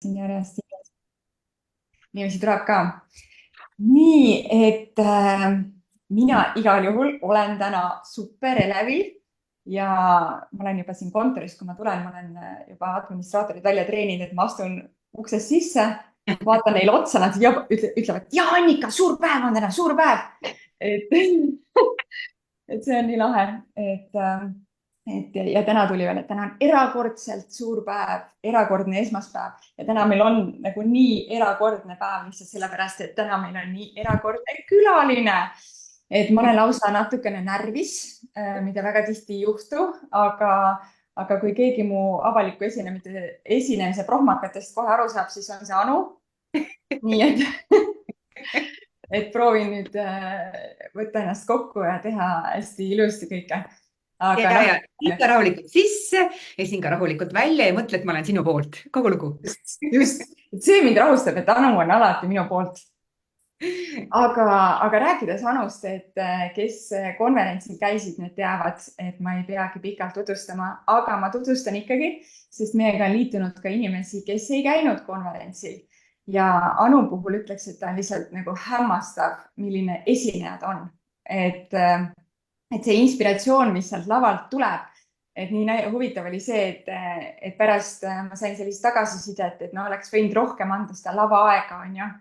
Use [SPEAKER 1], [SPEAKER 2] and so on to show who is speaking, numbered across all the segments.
[SPEAKER 1] siin järjest inimesi tuleb ka. Nii, et mina igal juhul olen täna super elevil ja ma olen juba siin kontoris, kui ma tulen, ma olen juba administraatorid välja treeninud, et ma astun uksest sisse, vaatan neile otsa, nad ütlevad, ja Annika, suur päev on täna, suur päev. Et, et see on nii lahe, ja täna tuli veel, et täna on erakordselt suur päev, erakordne esmaspäev ja täna meil on nagu nii erakordne päev lihtsalt sellepärast, et täna meil on nii erakordne külaline. Et ma olen lausa natukene närvis, mida väga tihti ei juhtu, aga kui keegi mu avaliku esinemise prohmakatest kohe aru saab, siis on see Anu. Nii et proovin nüüd võtta ennast kokku ja teha hästi ilusti kõike.
[SPEAKER 2] Ja ikka rahulikult sisse ja siin ka rahulikult välja ja mõtle, et ma olen sinu poolt. Kogu lugu.
[SPEAKER 1] Just, see mind rahustab, et Anu on alati minu poolt. Aga rääkides Anust, et kes konverentsil käisid, need teavad, et ma ei peagi pikalt tutvustama, aga ma tutvustan ikkagi, sest meiega on liitunud ka inimesi, kes ei käinud konverentsil. Ja Anu puhul ütleks, et ta on lihtsalt nagu hämmastav, milline esineja ta on. Et see inspiratsioon, mis sealt lavalt tuleb, et nii huvitav oli see, et pärast ma sain sellist tagasisidet, et oleks võinud rohkem anda seda lava aega, on ju,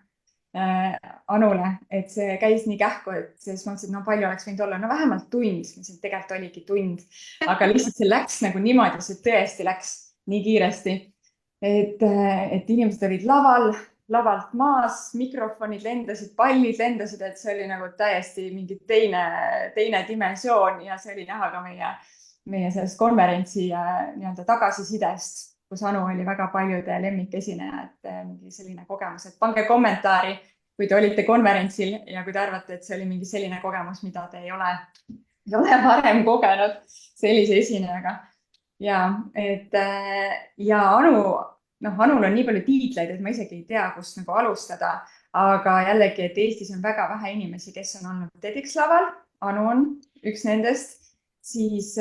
[SPEAKER 1] Anule, et see käis nii kähku, et siis mõtlesin, et palju oleks võinud olla, vähemalt tund, tegelikult oligi tund, aga lihtsalt see läks nagu niimoodi, see tõesti läks nii kiiresti, et inimesed olid lavalt maas, mikrofonid lendasid, pallid lendasid, et see oli nagu täiesti mingi teine dimensioon ja see oli näha ka meie sellest konverentsi nii-öelda tagasisidest, kus Anu oli väga paljude lemmikesineja, et mingi selline kogemus, et pange kommentaari, kui te olite konverentsil ja kui te arvate, et see oli mingi selline kogemus, mida te ei ole varem kogenud sellise esinejaga. Ja Anul on nii palju tiitleid, et ma isegi ei tea, kust nagu alustada, aga jällegi, et Eestis on väga vähe inimesi, kes on olnud TEDx laval. Anu on üks nendest, siis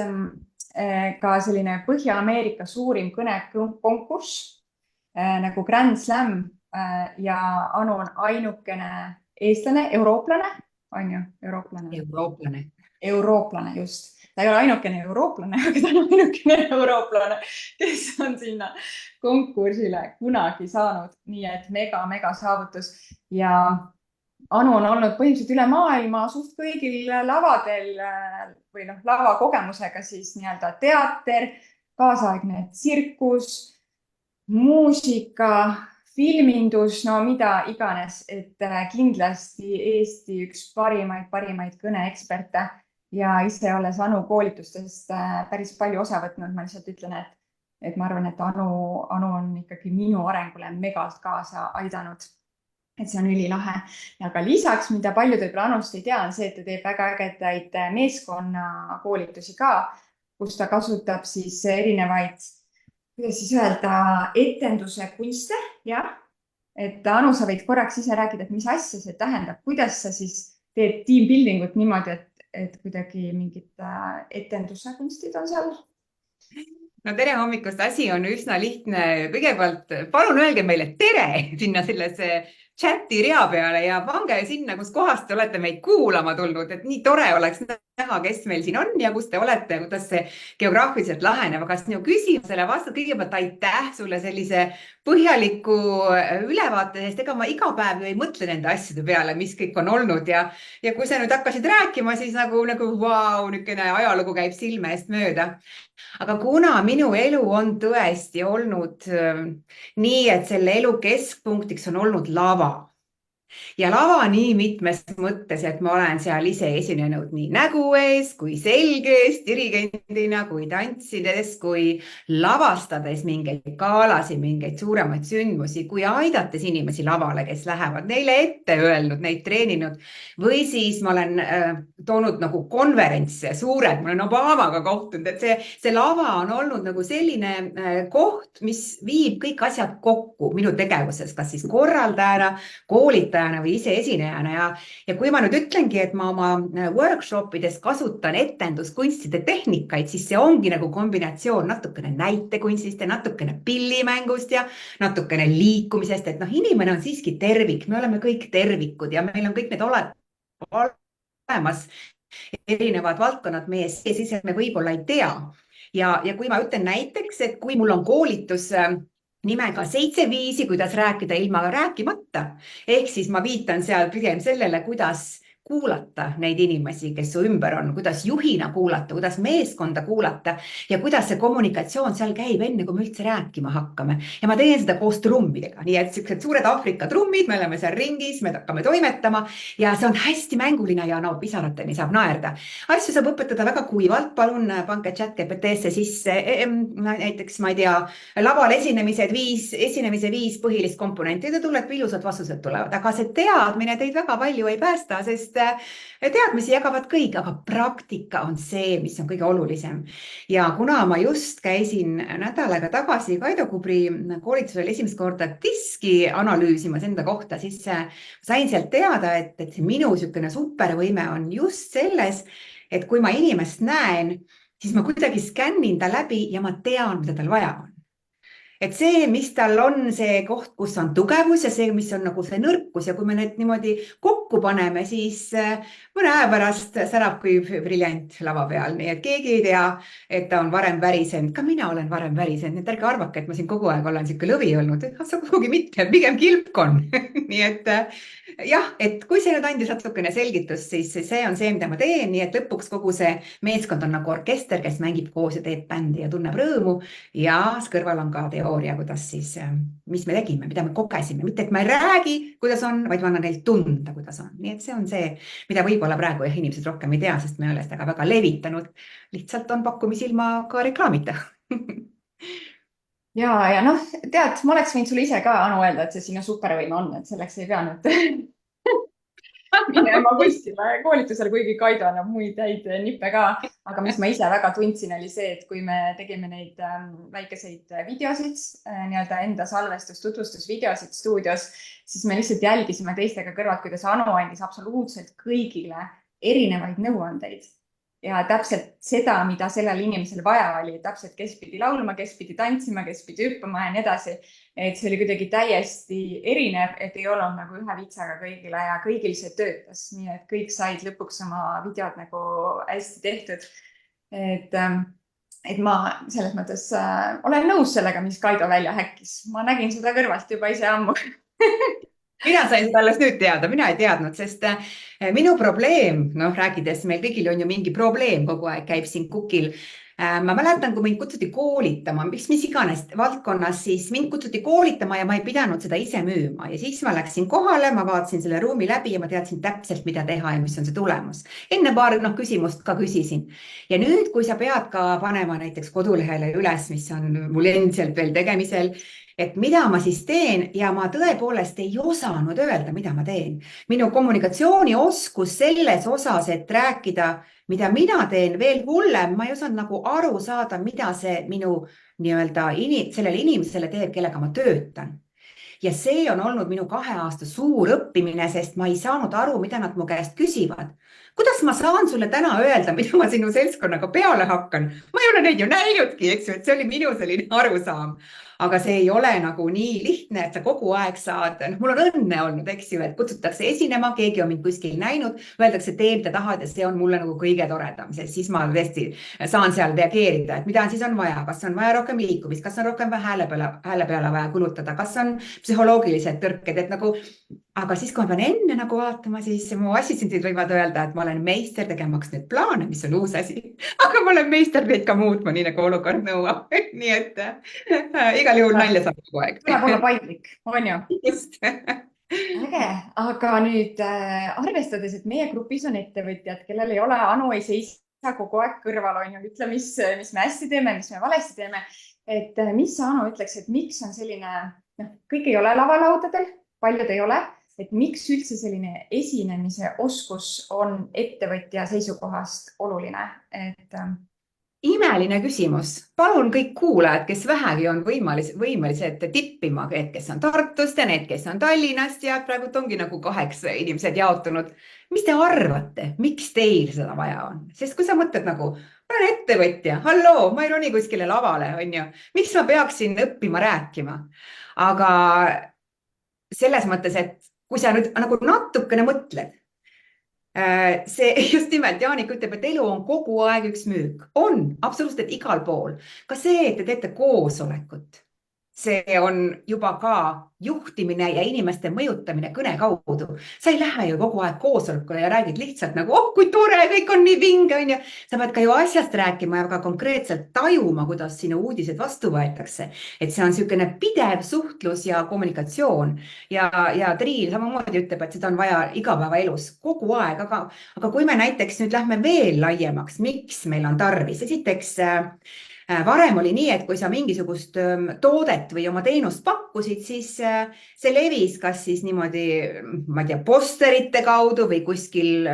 [SPEAKER 1] ka selline Põhja-Ameerika suurim kõnekonkurss nagu Grand Slam ja Anu on ainukene eestlane, eurooplane, on ju, eurooplane, just. Ta ei ole ainukene eurooplane, aga ta on ainukene eurooplane, kes on sinna konkursile kunagi saanud. Nii et mega saavutus ja Anu on olnud põhimõtteliselt üle maailma suht kõigil lavadel või lavakogemusega siis nii-öelda teater, kaasaegne tsirkus, muusika, filmindus, mida iganes, et kindlasti Eesti üks parimaid kõneeksperte ja ise olles Anu koolitustest päris palju osa võtnud, ma lihtsalt ütlen, et ma arvan, et Anu on ikkagi minu arengule megalt kaasa aidanud. Et see on ülilahe. Ja ka lisaks, mida paljud võib-olla Anust ei tea, on see, et ta teeb väga ägedaid meeskonna koolitusi ka, kus ta kasutab siis erinevaid, kuidas siis öelda, etenduse kunste, jah. Et Anu, sa võid korraks ise rääkida, et mis asja see tähendab, kuidas sa siis teed team buildingut niimoodi, et kuidagi mingid etenduse kunstid on seal?
[SPEAKER 2] No tere hommikust, asi on üsna lihtne. Kõigepealt palun öelge meile tere sinna sellesse chati rea peale ja pange sinna, kus kohast te olete meid kuulama tulnud, et nii tore oleks näha, kes meil siin on ja kus te olete, kuidas see geograafiliselt laheneb. Aga sinu küsimusele vastad kõigepealt aitäh sulle sellise põhjaliku ülevaate eest. Ega ma iga päev ju ei mõtle nende asjade peale, mis kõik on olnud ja kui sa nüüd hakkasid rääkima, siis nagu vau, nükene ajalugu käib silme eest mööda. Aga kuna minu elu on tõesti olnud nii, et selle elu keskpunktiks on olnud lava ja lava nii mitmes mõttes, et ma olen seal ise esinenud nii nägu ees, kui selge ees, dirigendina, kui tantsides, kui lavastades mingeid galasid, mingeid suuremaid sündmusi, kui aidates inimesi lavale, kes lähevad neile ette öelnud, neid treeninud või siis ma olen toonud nagu konverentse suured, ma olen Obamaga kohtunud, et see lava on olnud nagu selline koht, mis viib kõik asjad kokku minu tegevuses, kas siis korraldajana, koolitajana tutvustajana või ise esinejana ja kui ma nüüd ütlengi, et ma oma workshopides kasutan etenduskunstide tehnikaid, siis see ongi nagu kombinatsioon natukene näitekunstist ja natukene pillimängust ja natukene liikumisest, et noh, inimene on siiski tervik, me oleme kõik tervikud ja meil on kõik need olemas erinevad valdkonnad meie sees, me võib-olla ei tea. Ja kui ma ütlen näiteks, et kui mul on koolitus nimega 7 viisi, kuidas rääkida ilma rääkimata, ehk siis ma viitan seal pigem sellele, kuidas kuulata neid inimesi, kes su ümber on, kuidas juhina kuulata, kuidas meeskonda kuulata ja kuidas see kommunikatsioon seal käib enne, kui me üldse rääkima hakkame. Ja ma teen seda koos trummidega, nii et sellised suured Aafrika trummid, me oleme seal ringis, me hakkame toimetama ja see on hästi mänguline ja no pisarateni saab naerda. Asju saab õpetada väga kuivalt, palun pange ChatGPT-sse sisse näiteks, ma ei tea, laval esinemise 5 põhilist komponenti ja te tulete, ilusad vastused tulevad, aga see teadmine teid väga palju ei päästa, sest teadmisi jagavad kõik, aga praktika on see, mis on kõige olulisem. Ja kuna ma just käisin nädal aega tagasi Kaido Kubri koolitusel esimest korda diski analüüsimas enda kohta, siis sain sealt teada, et minu niisugune supervõime on just selles, et kui ma inimest näen, siis ma kuidagi skännin ta läbi ja ma tean, mida tal vaja on. Et see, mis tal on, see koht, kus on tugevus ja see, mis on nagu see nõrkus ja kui me need niimoodi kokku paneme, siis mõne aja pärast särab kui briljant lava peal, nii et keegi ei tea, et ta on varem värisenud, ka mina olen varem värisenud, et ärge arvake, et ma siin kogu aeg olen siuke lõvi olnud, sa kuhugi mitte, pigem kilpkon. Nii et jah, et kui see nüüd andis natukene selgitust, siis see on see, mida ma teen, nii et lõpuks kogu see meeskond on nagu orkester, kes mängib koos ja teeb bändi ja tunneb rõõmu ja kõrval on ka teooria, kuidas siis, mis me tegime, mida me kogesime, mitte et ma ei räägi, kuidas on, vaid ma annan neil tunda, kuidas on. Nii et see on see, mida võib-olla praegu inimesed rohkem ei tea, sest me ei ole seda väga levitanud. Lihtsalt on pakkumis ilma ka reklaamita.
[SPEAKER 1] Ja noh, tead, ma oleks võinud sulle ise ka, Anu, öelda, et see sinu supervõime on, et selleks ei pea nüüd minema kuskile koolitusele, kuigi Kaido annab muid häid nippe ka. Aga mis ma ise väga tundsin, oli see, et kui me tegime neid väikeseid videosid, nii-öelda enda salvestus, tutvustusvideosid stuudios, siis me lihtsalt jälgisime teistega kõrvalt, kuidas Anu andis absoluutselt kõigile erinevaid nõuandeid. Ja täpselt seda, mida sellel inimesel vaja oli, täpselt kes pidi laulma, kes pidi tantsima, kes pidi hüppama ja nii edasi. Et see oli kuidagi täiesti erinev, et ei olnud nagu ühe vitsaga kõigile ja kõigil see töötas. Nii et kõik said lõpuks oma videod nagu hästi tehtud. Et ma selles mõttes olen nõus sellega, mis Kaido välja häkkis. Ma nägin seda kõrvalt juba ise ammu.
[SPEAKER 2] Mina sain seda alles nüüd teada, mina ei teadnud, sest minu probleem, rääkides, meil kõigil on ju mingi probleem kogu aeg käib siin kukil. Ma mäletan, kui mind kutsuti koolitama, mis iganes valdkonnas, siis mind kutsuti koolitama ja ma ei pidanud seda ise müüma. Ja siis ma läksin kohale, ma vaatasin selle ruumi läbi ja ma teadsin täpselt, mida teha ja mis on see tulemus. Enne paar küsimust ka küsisin. Ja nüüd, kui sa pead ka panema näiteks kodulehele üles, mis on mul endiselt veel tegemisel, et mida ma siis teen ja ma tõepoolest ei osanud öelda, mida ma teen. Minu kommunikatsioonioskus selles osas, et rääkida, mida mina teen, veel hullem, ma ei osanud nagu aru saada, mida see minu nii-öelda sellele inimesele teeb, kellega ma töötan. Ja see on olnud minu 2 aasta suur õppimine, sest ma ei saanud aru, mida nad mu käest küsivad. Kuidas ma saan sulle täna öelda, mida ma sinu seltskonnaga peale hakkan? Ma ei ole neid ju näinudki, eks ju, et see oli minu selline arusaam. Aga see ei ole nagu nii lihtne, et sa kogu aeg saad, mul on õnne olnud, eks ju, et kutsutakse esinema, keegi on mind kuskil näinud, öeldakse tee, mida tahad ja see on mulle nagu kõige toredam, sest siis ma tõesti saan seal reageerida, et mida siis on vaja, kas on vaja rohkem liikumist, kas on rohkem hääle peale vaja kulutada, kas on psühholoogilised tõrked, et nagu, aga siis, kui ma pean enne nagu vaatama, siis mu assistentid võivad öelda, et ma olen meister tegemaks nüüd plaane, mis on uus asi, aga ma olen meister neid ka muutma, nii nagu olukord nõuab, nii et igal juhul nalja saab kogu aeg.
[SPEAKER 1] Tuleb olla paindlik, on ju?
[SPEAKER 2] Just.
[SPEAKER 1] Äge, aga nüüd arvestades, et meie grupis on ettevõtjad, kellel ei ole, Anu ei seisa kogu aeg kõrval, on ju, ütle, mis me hästi teeme, mis me valesti teeme. Et mis sa, Anu, ütleks, et miks on selline, kõik ei ole lavalaudadel, paljud ei ole, et miks üldse selline esinemise oskus on ettevõtja seisukohast oluline?
[SPEAKER 2] Imeline küsimus. Palun kõik kuulajad, kes vähegi on võimelised tippima, et kes on Tartust ja need, kes on Tallinnast ja praegu ongi nagu 8 inimesed jaotunud. Mis te arvate, miks teil seda vaja on? Sest kui sa mõtled nagu, ma olen ettevõtja, halloo, ma ei roni kuskile lavale, on ju. Miks ma peaksin õppima rääkima? Aga selles mõttes, et kui sa nüüd nagu natukene mõtled, see just nimelt, Jaanika ütleb, et elu on kogu aeg üks müük. On, absoluutselt igal pool. Ka see, et te teete koosolekut, see on juba ka juhtimine ja inimeste mõjutamine kõne kaudu. Sa ei lähe ju kogu aeg koosolekule ja räägid lihtsalt nagu, oh kui tore, kõik on nii vinge, on ju. Sa pead ka ju asjast rääkima ja ka konkreetselt tajuma, kuidas sinu uudised vastu võetakse. Et see on selline pidev suhtlus ja kommunikatsioon. Ja Triil samamoodi ütleb, et seda on vaja igapäevaelus kogu aeg. Aga kui me näiteks nüüd lähme veel laiemaks, miks meil on tarvis? Esiteks, varem oli nii, et kui sa mingisugust toodet või oma teenust pakkusid, siis see levis kas siis niimoodi, ma ei tea, posterite kaudu või kuskil,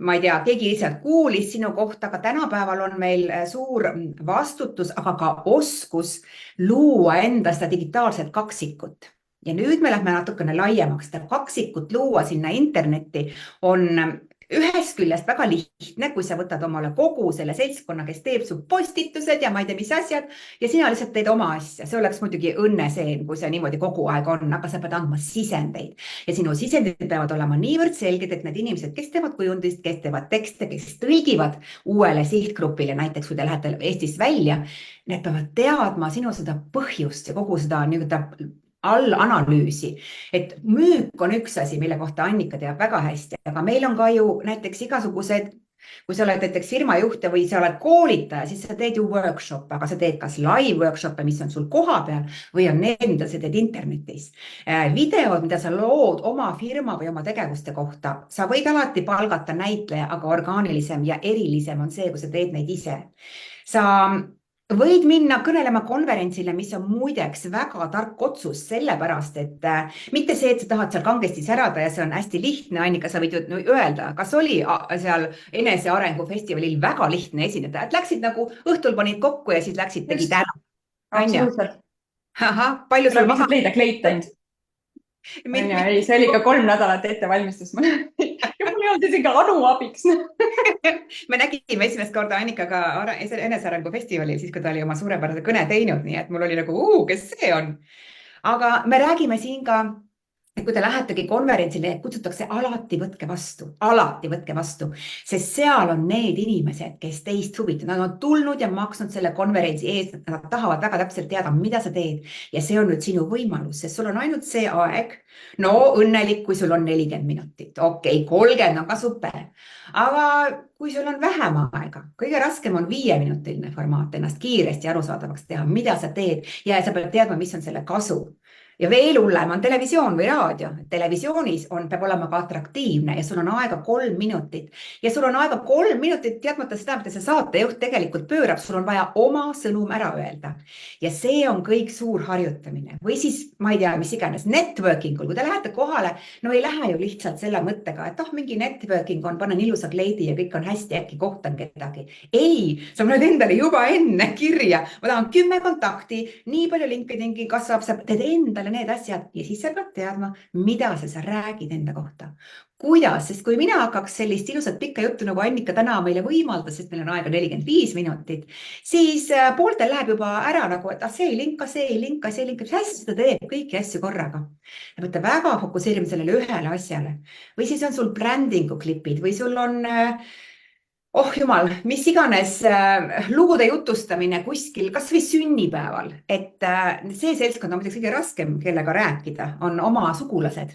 [SPEAKER 2] ma ei tea, keegi lihtsalt kuulis sinu kohta, aga tänapäeval on meil suur vastutus, aga ka oskus luua enda seda digitaalset kaksikut. Ja nüüd me lähme natukene laiemaks, seda kaksikut luua sinna internetti on ühest küljest väga lihtne, kui sa võtad omale kogu selle seltskonna, kes teeb su postitused ja ma ei tea, mis asjad ja sina lihtsalt teed oma asja. See oleks muidugi õnneseen, kui see niimoodi kogu aeg on, aga sa pead andma sisendeid ja sinu sisendid peavad olema niivõrd selged, et need inimesed, kes teevad kujundist, kes teevad tekste, kes tõlgivad uuele sihtgrupile, näiteks kui te lähete Eestist välja, need peavad teadma sinu seda põhjust ja kogu seda analüüsi, et müük on üks asi, mille kohta Annika teab väga hästi, aga meil on ka ju näiteks igasugused, kui sa oled näiteks firmajuht või sa oled koolitaja, siis sa teed ju workshop'e, aga sa teed kas live workshop'e, mis on sul koha peal või on need, mida sa teed internetis. Videod, mida sa lood oma firma või oma tegevuste kohta, sa võid alati palgata näitleja, aga orgaanilisem ja erilisem on see, kui sa teed neid ise. Sa võid minna kõnelema konverentsile, mis on muideks väga tark otsus, sellepärast, et mitte see, et sa tahad seal kangesti särada ja see on hästi lihtne, Annika, sa võid ju öelda, kas oli seal enesearengu festivalil väga lihtne esineda, et läksid nagu õhtul panid kokku ja siis läksid tegid ära.
[SPEAKER 1] Absoluutselt.
[SPEAKER 2] Palju sul
[SPEAKER 1] maha leida kleitand. Ei, see oli ikka 3 nädalat ette valmistus. Ja mul ei olnud isegi Anu abiks.
[SPEAKER 2] Me nägime esimest korda Annikaga enesearengu festivalil, siis kui ta oli oma suurepärase kõne teinud, nii et mul oli nagu, kes see on. Aga me räägime siin ka, et kui te lähetegi konverentsile, kutsutakse alati võtke vastu, sest seal on need inimesed, kes teist huvitavad. Nad on tulnud ja maksnud selle konverentsi eest, nad tahavad väga täpselt teada, mida sa teed. Ja see on nüüd sinu võimalus, sest sul on ainult see aeg. No õnnelik, kui sul on 40 minutit. Okei, 30 on ka super. Aga kui sul on vähem aega, kõige raskem on 5-minutiline formaat, ennast kiiresti arusaadavaks teha, mida sa teed ja sa pead teadma, mis on selle kasu. Ja veel hullem on televisioon või raadio. Televisioonis peab olema ka atraktiivne ja sul on aega 3 minutit. Ja sul on aega 3 minutit teadmata seda, mida see saatejuht tegelikult pöörab. Sul on vaja oma sõnum ära öelda. Ja see on kõik suur harjutamine. Või siis, ma ei tea, mis iganes, networkingul. Kui te lähete kohale, no ei lähe ju lihtsalt selle mõttega, et mingi networking on, panen ilusa kleidi ja kõik on hästi, äkki kohtan kedagi. Ei, sa paned endale juba enne kirja. Ma tahan 10 kontakti, nii palju LinkedIngi kasvab, sa teed endale need asjad ja siis sa pead teadma, mida sa räägid enda kohta. Kuidas? Sest kui mina hakkaks sellist ilusat pikka juttu, nagu Annika täna meile võimaldas, sest meil on aega 45 minutit, siis pooltel läheb juba ära nagu, et see ei linka, mis hästi ta teeb kõiki asju korraga. Ja peate väga fokuseerima sellele ühele asjale. Või siis on sul brändingu klipid või sul on jumal, mis iganes lugude jutustamine kuskil, kas või sünnipäeval, et see seltskond on muidugi kõige raskem, kellega rääkida, on oma sugulased,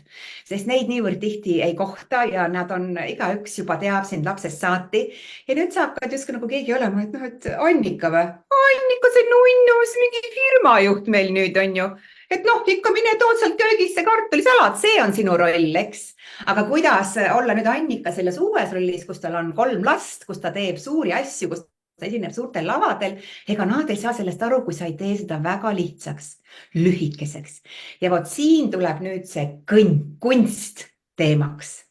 [SPEAKER 2] sest neid niivõrd tihti ei kohta ja nad on, igaüks juba teab sind lapsest saati ja nüüd sa hakkad justkui nagu keegi olema, et Annika või? Annika, see nunnus, mingi firmajuht meil nüüd on ju. Et ikka mine tood sealt köögisse kartulisalat, see on sinu roll, eks. Aga kuidas olla nüüd Annika selles uues rollis, kus tal on 3 last, kus ta teeb suuri asju, kus ta esineb suurtel lavadel, ega nad ei saa sellest aru, kui sa ei tee seda väga lihtsaks, lühikeseks. Ja vot siin tuleb nüüd see kunst teemaks.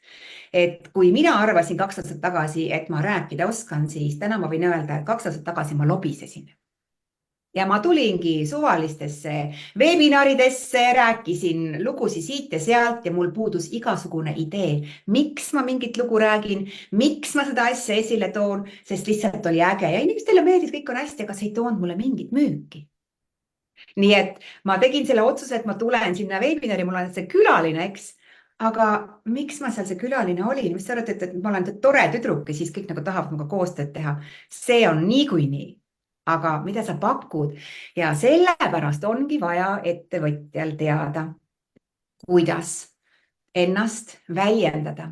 [SPEAKER 2] et kui mina arvasin 2 aastat tagasi, et ma rääkida oskan, siis täna ma võin öelda, et 2 aastat tagasi ma lobisesin. Ja ma tulingi suvalistesse webinaridesse, rääkisin lugusid siit ja sealt ja mul puudus igasugune idee, miks ma mingit lugu räägin, miks ma seda asja esile toon, sest lihtsalt oli äge ja inimestele meeldis, kõik on hästi, aga see ei toonud mulle mingit müüki. Nii et ma tegin selle otsuse, et ma tulen sinna webinari, mul on see külaline, eks. Aga miks ma seal see külaline olin? Mis sa arvad, et ma olen tore tüdruk ja siis kõik nagu tahavad minuga koostööd teha. See on niikuinii. Aga mida sa pakud? Ja sellepärast ongi vaja ettevõtjal teada, kuidas ennast väljendada,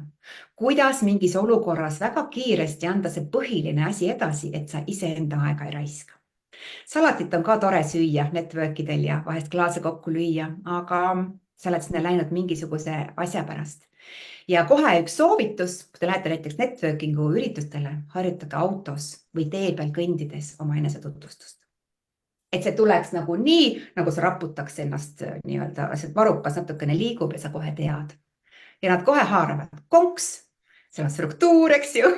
[SPEAKER 2] kuidas mingis olukorras väga kiiresti anda see põhiline asi edasi, et sa iseenda aega ei raiska. Salatit on ka tore süüa networkidel ja vahest klaase kokku lüüa, aga sa oled sinna läinud mingisuguse asja pärast. Ja kohe üks soovitus, kui te lähete näiteks networkingu üritustele, harjutage autos või tee peal kõndides oma enesetutvustust. Et see tuleks nagu nii, nagu sa raputaks ennast nii-öelda, see varukas natukene liigub ja sa kohe tead. Ja nad kohe haaravad. Konks! Seal on struktuur, eks ju,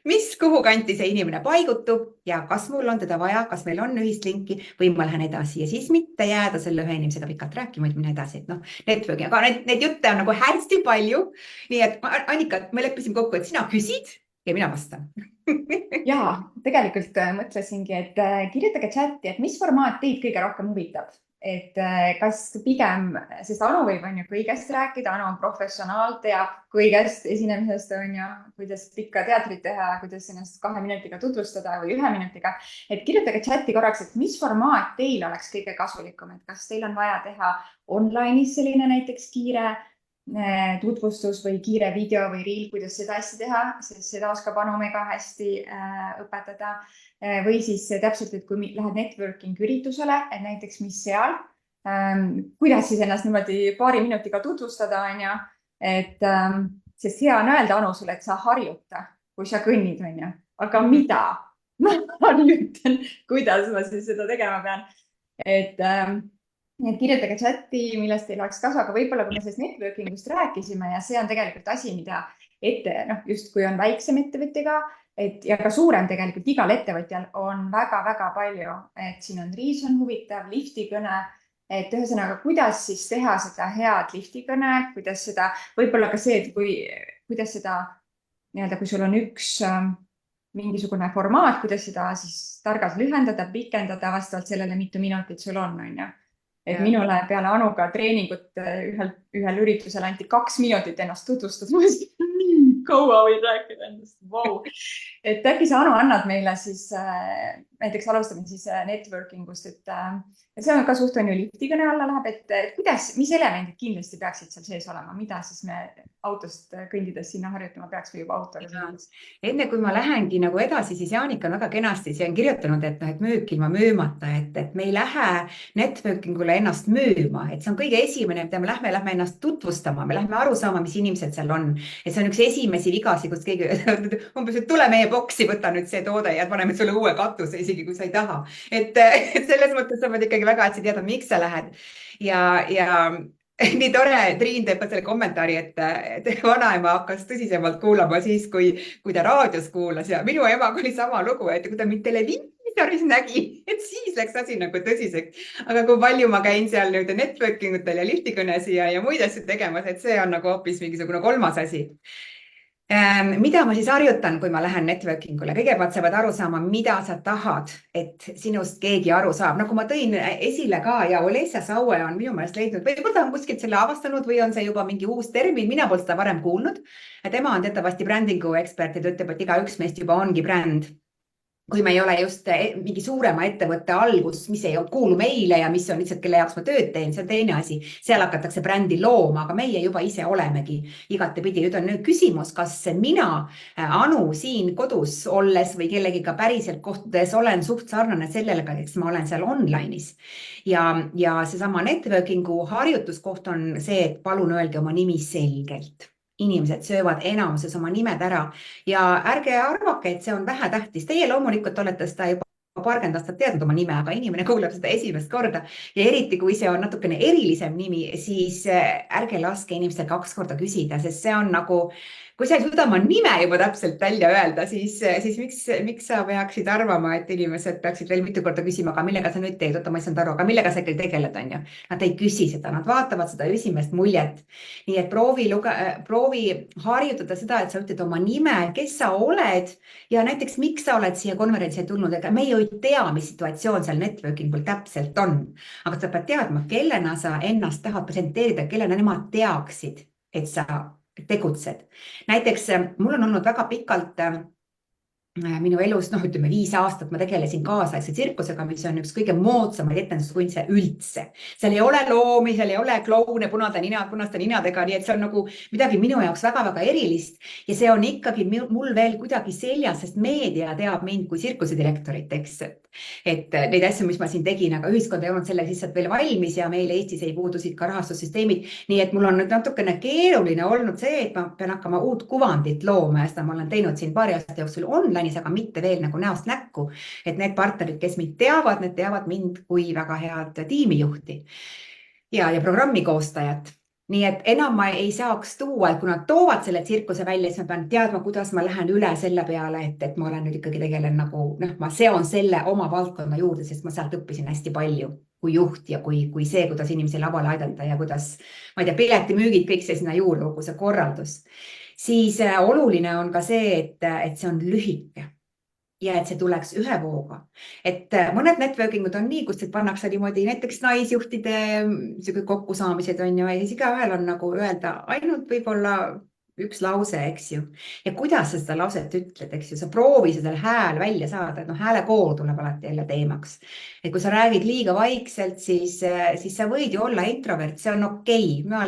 [SPEAKER 2] mis kuhu kanti see inimene paigutub ja kas mul on teda vaja, kas meil on ühist linki või ma lähen edasi ja siis mitte jääda selle ühe inimesega pikalt rääkima, et minna edasi. Et networking, aga need jutte on nagu hästi palju. Nii et Annika, me leppisime kokku, et sina küsid ja mina vastan.
[SPEAKER 1] Ja, tegelikult mõtlesingi, et kirjutage chati, et mis formaat teid kõige rohkem huvitab. Et kas pigem, sest Anu võib kõigest rääkida, Anu on professionaal, teab kõigest esinemisest, kuidas pikka teatrit teha, kuidas ennast 2 minutiga tutvustada või 1 minutiga. Et kirjutage chati korraks, et mis formaat teil oleks kõige kasulikum, et kas teil on vaja teha online'is selline näiteks kiire tutvustus või kiire video või reel, kuidas seda asja teha, sest seda oskab Anu mega hästi õpetada. Või siis täpselt, et kui lähed networking üritusele, et näiteks mis seal, kuidas siis ennast niimoodi 2 minutiga tutvustada, et sest hea on öelda Anu sulle, et sa harjuta, kui sa kõnnid, aga mida? Ma harjutan, kuidas ma siis seda tegema pean. Et kirjutage chati, millest teil oleks kasu, aga võib-olla kui me sellest networkingust rääkisime ja see on tegelikult asi, mida just kui on väiksem ettevõtjaga, ja ka suurem tegelikult igal ettevõtjal on väga-väga palju, et siin on Reason huvitav, liftikõne, et ühesõnaga, kuidas siis teha seda head liftikõne, kuidas seda, võib-olla ka see, et kuidas seda, kui sul on üks mingisugune formaat, kuidas seda siis targalt lühendada, pikendada vastavalt sellele, mitu minutit sul on. Et minule peale Anuga treeningut ühel üritusel anti 2 minutit ennast tutvustada. Ma nii kaua võin rääkida endast. Wow. Et äkki sa Anu annad meile siis, näiteks alustame siis networkingust, et see on ka suht liftikõne alla läheb, et kuidas, mis elemendid kindlasti peaksid seal sees olema, mida siis me autost kõndides sinna harjutama peaks või juba autoga?
[SPEAKER 2] Enne kui ma lähengi nagu edasi, siis Jaanika on väga kenasti siia kirjutanud, et müük ilma müümata, et me ei lähe networkingule ennast müüma, et see on kõige esimene, mida me lähme ennast tutvustama, me lähme aru saama, mis inimesed seal on. Et see on üks esimesi vigasi, kus keegi umbes, et tule meie boksi, võta nüüd see toode ja paneme sulle uue katuse, isegi kui sa ei taha. Et selles mõttes sa pead ikkagi väga hästi teada, miks sa lähed. Ja nii tore, Triin teeb selle kommentaari, et vanaema hakkas tõsisemalt kuulama siis, kui ta raadios kuulas ja minu emaga oli sama lugu, et kui ta mind televiisoris nägi, et siis läks asi nagu tõsiseks. Aga kui palju ma käin seal nüüd networking utel ja liftikõnesi ja muid asju tegemas, et see on nagu hoopis mingisugune 3. asi. Mida ma siis harjutan, kui ma lähen networkingule? Kõigepealt sa pead aru saama, mida sa tahad, et sinust keegi aru saab. Nagu ma tõin esile ka ja Olesja Saue on minu meelest leidnud, või ta on kuskilt selle avastanud või on see juba mingi uus termin, mina pole seda varem kuulnud. Tema on teatavasti brändingu ekspert ja ütleb, et iga üks meist juba ongi bränd. Kui me ei ole just mingi suurema ettevõtte algus, mis ei kuulu meile ja mis on lihtsalt, kelle jaoks ma tööd teen, see on teine asi. Seal hakatakse brändi looma, aga meie juba ise olemegi igatepidi. Nüüd on küsimus, kas mina, Anu siin kodus olles või kellegiga päriselt kohtades olen suht sarnane sellele, eks ma olen seal online'is. Ja seesama networkingu harjutuskoht on see, et palun öelge oma nimi selgelt. Inimesed söövad enamuses oma nimed ära ja ärge arvake, et see on vähetähtis. Teie loomulikult olete seda juba paarkümmend aastat teadnud oma nime, aga inimene kuuleb seda esimest korda ja eriti, kui see on natukene erilisem nimi, siis ärge laske inimestel 2 korda küsida, sest see on nagu, kui sa ei suuda oma nime juba täpselt välja öelda, siis miks sa peaksid arvama, et inimesed peaksid veel mitu korda küsima, aga millega sa nüüd teed, oota, ma ei saanud aru, aga millega sa ikkagi tegeled, on ju. Nad ei küsi seda, nad vaatavad seda esimest muljet. Nii et proovi harjutada seda, et sa ütled oma nime, kes sa oled ja näiteks miks sa oled siia konverentsile tulnud, ega me ju ei tea, mis situatsioon seal networkingul täpselt on. Aga sa pead teadma, kellena sa ennast tahad presenteerida, kellena nemad teaksid, et sa tegutsed. Näiteks mul on olnud väga pikalt minu elus, ütleme 5 aastat ma tegelesin kaasaegse tsirkusega, mis on üks kõige moodsamaid etenduskunste üldse. Seal ei ole loomi, seal ei ole kloune, punaste ninadega, nii et see on nagu midagi minu jaoks väga-väga erilist ja see on ikkagi mul veel kuidagi seljas, sest meedia teab mind kui tsirkusedirektorit, eks. Et neid asju, mis ma siin tegin, aga ühiskond ei olnud selleks lihtsalt veel valmis ja meil Eestis ei puudusid ka rahastussüsteemid. Nii et mul on nüüd natukene keeruline olnud see, et ma pean hakkama uut kuvandit looma ja seda ma olen teinud siin paari aasta jooksul online'is, aga mitte veel nagu näost näkku. Et need partnerid, kes mind teavad, need teavad mind kui väga head tiimijuhti ja programmi koostajat. Nii et enam ma ei saaks tuua, et kui nad toovad selle tsirkuse välja, siis ma pean teadma, kuidas ma lähen üle selle peale, et ma olen nüüd ikkagi tegelen nagu, ma seon selle oma valdkonna juurde, sest ma sealt õppisin hästi palju kui juht ja kui see, kuidas inimesi lavale aidata ja kuidas, ma ei tea, piletimüügid, kõik see sinna juurde, kogu see korraldus. Siis oluline on ka see, et see on lühike. Ja et see tuleks ühe vooga. Et mõned networkingud on nii, kus pannakse niimoodi näiteks naisjuhtide kokkusaamised on ju, ja siis igaühel on nagu öelda ainult võib-olla üks lause, eks ju. Ja kuidas sa seda lauset ütled, eks ju, sa proovi seda hääl välja saada, et häälekoor tuleb alati jälle teemaks. Et kui sa räägid liiga vaikselt, siis sa võid ju olla introvert, see on okei. Ma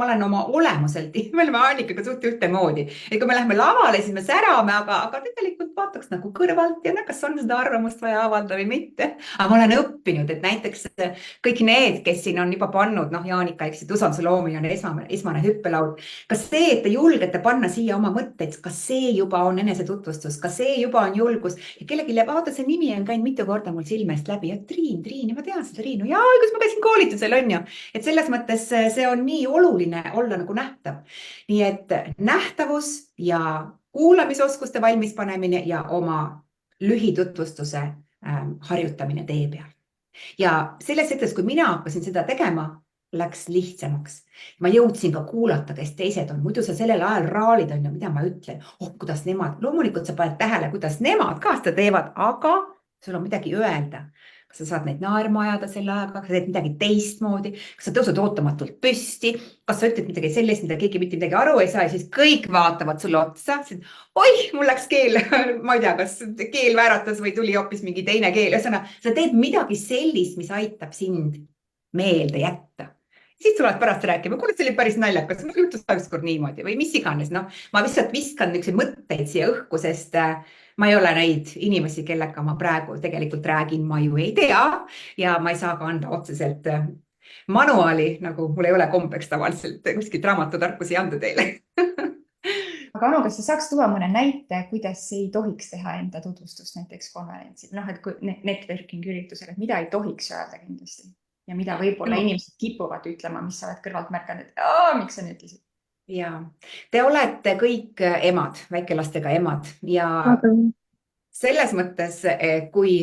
[SPEAKER 2] olen oma olemuselt, me oleme Annikaga suht ühtemoodi. Et kui me lähme lavale, siis me särame, aga tegelikult vaataks nagu kõrvalt ja kas on seda arvamust vaja avaldada või mitte. Aga ma olen õppinud, et näiteks kõik need, kes siin on juba pannud, Jaanika, eks, et usalduse loomine on esmane hüppelaud. Kas see, et te julgete panna siia oma mõtteid, kas see juba on enesetutvustus, kas see juba on julgus ja kellelegi vaata, see nimi on käinud mitu korda mul silmest läbi ja Triin, ma tean seda Triinu, jaa, kus ma käisin koolitusel, on ju. Et selles mõttes see on nii oluline olla nagu nähtav. Nii et nähtavus ja kuulamisoskuste valmispanemine ja oma lühitutvustuse harjutamine tee peal. Ja selles hetkes, kui mina hakkasin seda tegema, läks lihtsamaks. Ma jõudsin ka kuulata, kes teised on. Muidu sa sellel ajal raalid on ja mida ma ütlen. Kuidas nemad, loomulikult sa paned tähele, kuidas nemad ka seda teevad, aga sul on midagi öelda. Kas sa saad neid naerma ajada selle ajaga, kas sa teed midagi teistmoodi, kas sa tõusud ootamatult püsti, kas sa ütled midagi sellist, mida keegi mitte midagi aru ei saa ja siis kõik vaatavad sulle otsa. Oih, mul läks keel, ma ei tea, kas keel vääratas või tuli hoopis mingi teine keel. Sa teed midagi sellist, mis aitab sind meelde jätta. Siis tulevad pärast rääkima, kuule, see oli päris naljakas, mul juhtus ükskord niimoodi või mis iganes. Ma lihtsalt viskan niisuguseid mõtteid siia õhku, sest ma ei ole neid inimesi, kellega ma praegu tegelikult räägin, ma ju ei tea ja ma ei saa ka anda otseselt manuaali, nagu mul ei ole kombeks tavaliselt kuskilt raamatutarkusi anda teile.
[SPEAKER 1] Aga Anu, kas sa saaks tuua mõne näite, kuidas ei tohiks teha enda tutvustust näiteks konverentsil, et kui networking üritusel, et mida ei tohiks öelda kindlasti? Ja mida võib-olla inimesed kipuvad ütlema, mis sa oled kõrvalt märkanud, et miks sa nüüd ütlesid?
[SPEAKER 2] Ja, te olete kõik emad, väikelastega emad ja selles mõttes, kui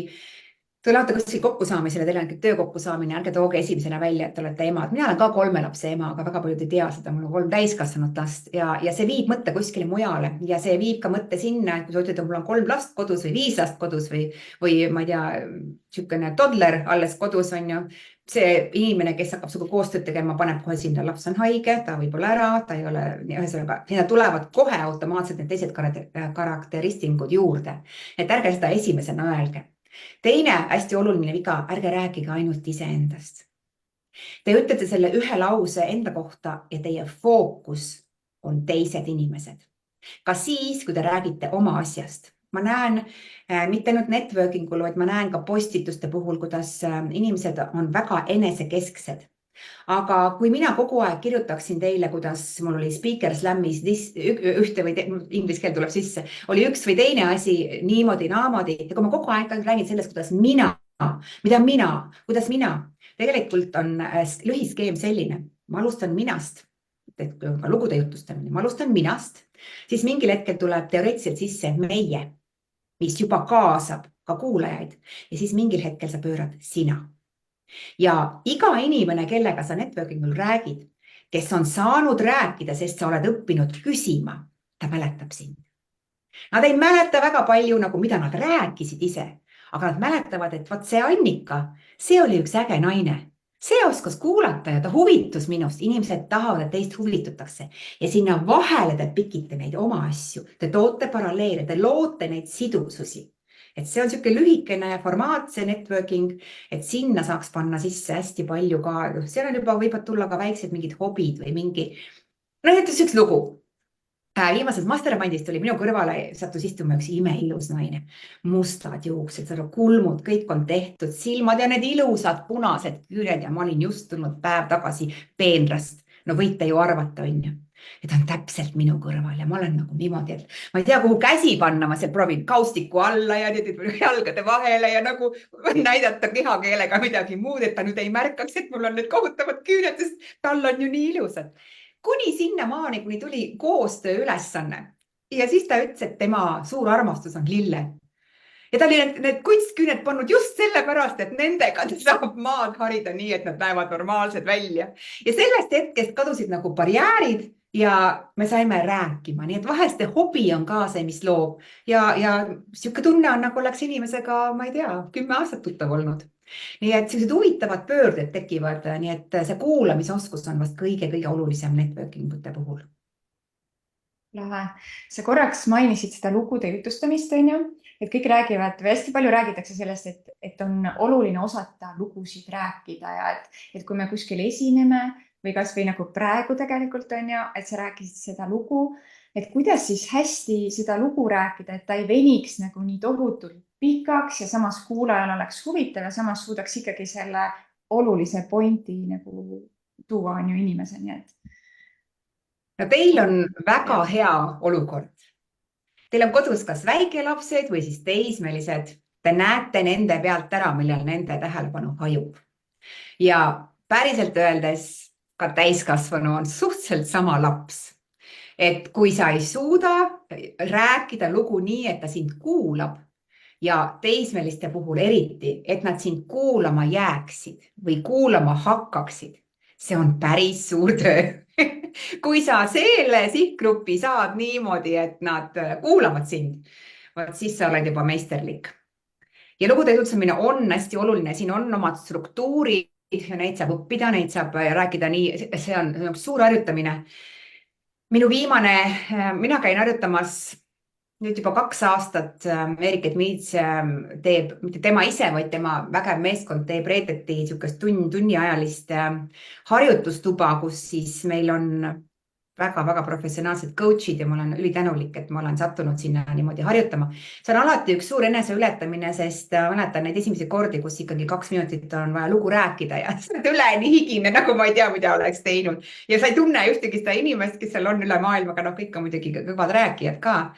[SPEAKER 2] te olete kuskil kokkusaamisele, teil on töö kokkusaamine, ärge tooge esimesena välja, et te olete emad. Mina olen ka 3 lapse ema, aga väga paljud ei tea seda, mul on 3 täiskasvanud last ja see viib mõtte kuskile mujale ja see viib ka mõtte sinna, et kui sa ütled, et mul on 3 last kodus või 5 last kodus või ma ei tea, niisugune toddler alles kodus on ju, see inimene, kes hakkab sugu koostööd tegema, paneb kohe sinna, laps on haige, ta võib olla ära, ta ei ole, ühesõnaga, sinna tulevad kohe automaatselt need teised karakteristingud juurde. Et ärge seda esimesena öelge. Teine hästi oluline viga, ärge rääkige ainult iseendast. Te ütlete selle ühe lause enda kohta ja teie fookus on teised inimesed. Ka siis, kui te räägite oma asjast. Ma näen mitte ainult networkingul, vaid ma näen ka postituste puhul, kuidas inimesed on väga enesekesksed. Aga kui mina kogu aeg kirjutaksin teile, kuidas mul oli Speaker Slamis ühte või inglise keel tuleb sisse, oli üks või teine asi niimoodi, naamodi, ja kui ma kogu aeg räägin sellest, kuidas mina, kuidas mina, tegelikult on lühiskeem selline, ma alustan minast, et ka lugude jutustamine, ma alustan minast, siis mingil hetkel tuleb teoreetiliselt sisse meie, mis juba kaasab ka kuulajaid ja siis mingil hetkel sa pöörad sina. Ja iga inimene, kellega sa networkingul räägid, kes on saanud rääkida, sest sa oled õppinud küsima, ta mäletab sind. Nad ei mäleta väga palju, nagu mida nad rääkisid ise, aga nad mäletavad, et vaat see Annika, see oli üks äge naine. See oskas kuulata ja ta huvitus minust. Inimesed tahavad, et teist huvitutakse. Ja sinna vahele te pikite neid oma asju. Te toote paralleele, te loote neid sidususi. Et see on selline lühikene formaat, see networking, et sinna saaks panna sisse hästi palju ka. Seal on juba võivad tulla ka väiksed mingid hobid või mingi, näiteks üks lugu. Viimases mastermindist oli minu kõrvale, sattus istuma üks imeilus naine. Mustad juuksed, kulmud, kõik on tehtud, silmad ja need ilusad punased küljed ja ma olin just tulnud päev tagasi peenrast. No võite ju arvata, on ju. Ja ta on täpselt minu kõrval ja ma olen nagu niimoodi, et ma ei tea, kuhu käsi panna, ma seal proovin kaustiku alla ja jalgade vahele ja nagu näidata kehakeelega midagi muud, et ta nüüd ei märkaks, et mul on need kohutavad küüned, sest tal on ju nii ilusad. Kuni sinna maani, kuni tuli koostöö ülesanne ja siis ta ütles, et tema suur armastus on lille. Ja ta oli need kunstküüned pannud just sellepärast, et nendega ta saab maad harida nii, et nad näevad normaalsed välja. Ja sellest hetkest kadusid nagu barjäärid ja me saime rääkima. Nii et vahest hobi on ka see, mis loob. Ja siuke tunne on, nagu oleks inimesega, ma ei tea, 10 aastat tuttav olnud. Nii et sellised huvitavad pöörded tekivad, nii et see kuulamisoskus on vast kõige olulisem networkingute puhul.
[SPEAKER 1] Lähe. Sa korraks mainisid seda lugude jutustamist, on ju? Et kõik räägivad, või hästi palju räägitakse sellest, et on oluline osata lugusid rääkida ja et kui me kuskil esineme või kas või nagu praegu tegelikult on ju, et sa rääkisid seda lugu, et kuidas siis hästi seda lugu rääkida, et ta ei veniks nagu nii tohutult pikaks ja samas kuulajal oleks huvitav ja samas suudaks ikkagi selle olulise pointi nagu tuua on ju inimeseni.
[SPEAKER 2] No teil on väga hea olukord. Teil on kodus kas väikelapsed või siis teismelised. Te näete nende pealt ära, millal nende tähelepanu hajub. Ja päriselt öeldes ka täiskasvanu on suhteliselt sama laps. Et kui sa ei suuda rääkida lugu nii, et ta sind kuulab ja teismeliste puhul eriti, et nad sind kuulama jääksid või kuulama hakkaksid, see on päris suur töö. Kui sa selle sihtgrupi saad niimoodi, et nad kuulavad sind, siis sa oled juba meisterlik. Ja lugude jutustamine on hästi oluline, siin on omad struktuurid ja neid saab õppida, neid saab rääkida nii, see on suur harjutamine. Mina käin harjutamas nüüd juba 2 aastat, Erik Edmiits teeb, mitte tema ise, vaid tema vägev meeskond teeb reedeti tunniajalist harjutustuba, kus siis meil on väga professionaalsed coachid ja ma olen ülitänulik, et ma olen sattunud sinna niimoodi harjutama. See on alati üks suur eneseületamine, sest mäletan neid esimesi kordi, kus ikkagi 2 minutit on vaja lugu rääkida ja üleni higine, nagu ma ei tea, mida oleks teinud. Ja sa ei tunne ühtegi seda inimest, kes seal on üle maailma, aga kõik on muidugi kõvad rääkijad ka.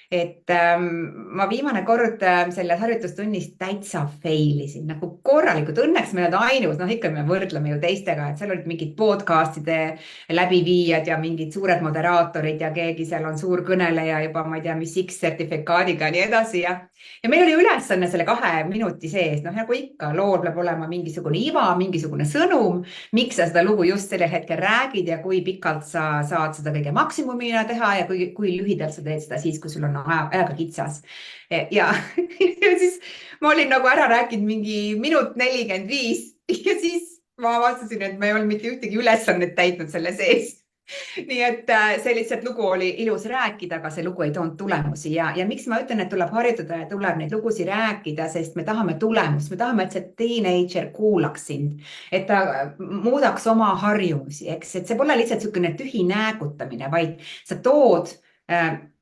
[SPEAKER 2] Et ma viimane kord selles harjutustunnis täitsa failisin, nagu korralikult. Õnneks me oled ainus, ikka me võrdleme ju teistega, et seal olid mingid podcastide läbiviijad ja mingid suured moderaatorid ja keegi seal on suur kõneleja juba, ma ei tea, mis X-sertifikaadiga ja nii edasi. Ja meil oli ülesanne selle 2 minuti sees, nagu ikka, lool peab olema mingisugune iva, mingisugune sõnum, miks sa seda lugu just selle hetkel räägid ja kui pikalt sa saad seda kõige maksimumina teha ja kui lühidalt sa teed seda siis, kui sul on ajaga kitsas. Ja siis ma olin nagu ära rääkinud mingi 1:45 ja siis ma avastasin, et ma ei olnud mitte ühtegi ülesannet täitnud selle sees. Nii et see lihtsalt lugu oli ilus rääkida, aga see lugu ei toonud tulemusi ja miks ma ütlen, et tuleb harjutada ja tuleb neid lugusid rääkida, sest me tahame tulemust, me tahame, et see teenager kuulaks sind, et ta muudaks oma harjumusi, eks, et see pole lihtsalt selline tühi näägutamine, vaid sa tood